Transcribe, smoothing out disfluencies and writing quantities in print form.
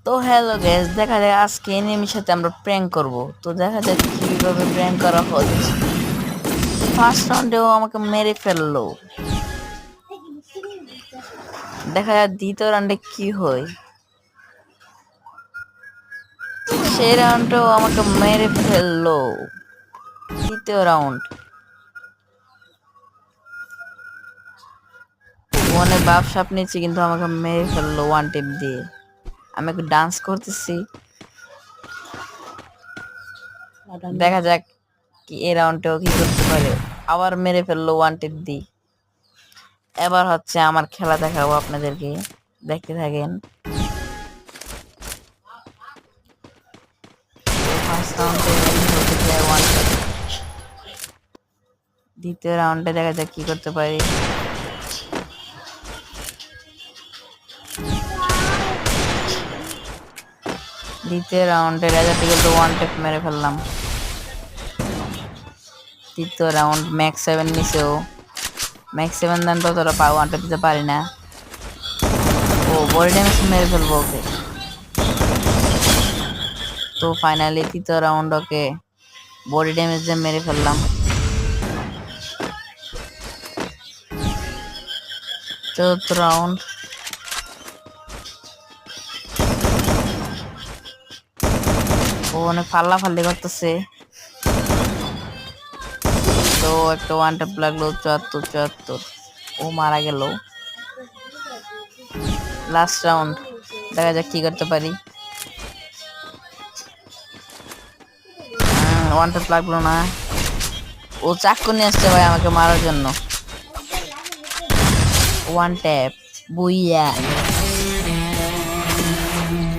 তো hello guys, দেখা যায় আজকে এনিমির সাথে আমরা প্র্যাঙ্ক করব। তো দেখা যাক কিভাবে প্র্যাঙ্ক করা হচ্ছে। ফার্স্ট রাউন্ডেও আমাকে মেরে ফেললো। দেখা যাক দ্বিতীয় রাউন্ডে কি হয়। সেই রাউন্ডেও আমাকে মেরে ফেললো। তৃতীয় রাউন্ড অনেক বাপ সাপ নিচ্ছি, কিন্তু আমাকে মেরে ফেললো ওয়ান টিপ দিয়ে। আমি একটু ডান্স করতেছি, দেখা যাক কি এই রাউন্ডেও কি করতে পারে। আবার মেরে ফেললো ওয়ান টিপ দিয়ে। এবার হচ্ছে আমার খেলা দেখাবো আপনাদেরকে, দেখতে থাকেন। ফার্স্ট রাউন্ডে ওয়ান টিপ, দ্বিতীয় রাউন্ডে দেখা যাক কি করতে পারি। দ্বিতীয় রাউন্ডে রেজাল্ট ওয়ান টেপ মেরে ফেললাম। তৃতীয় রাউন্ড ম্যাক্স 7 নিচেও ম্যাক্স 7 দেন তো তোরা ওয়ান টেপ দিতে পারি না। ও বডি ড্যামেজ মেরে ফেলবো ওকে। তো ফাইনালি তৃতীয় রাউন্ড ওকে বডি ড্যামেজ দিয়ে মেরে ফেললাম। চতুর্থ রাউন্ড ও অনেক ফাল্লাফাল্লি করতেছে, তো একটা ওয়ান ট্যাপ লাগলো। 74 ও মারা গেল। লাস্ট রাউন্ড, দেখা যাক কি করতে পারি। ওয়ান ট্যাপ লাগলো না, ও চাকু নিয়ে আসছে ভাই আমাকে মারার জন্য। ওয়ান ট্যাপ বুইয়া।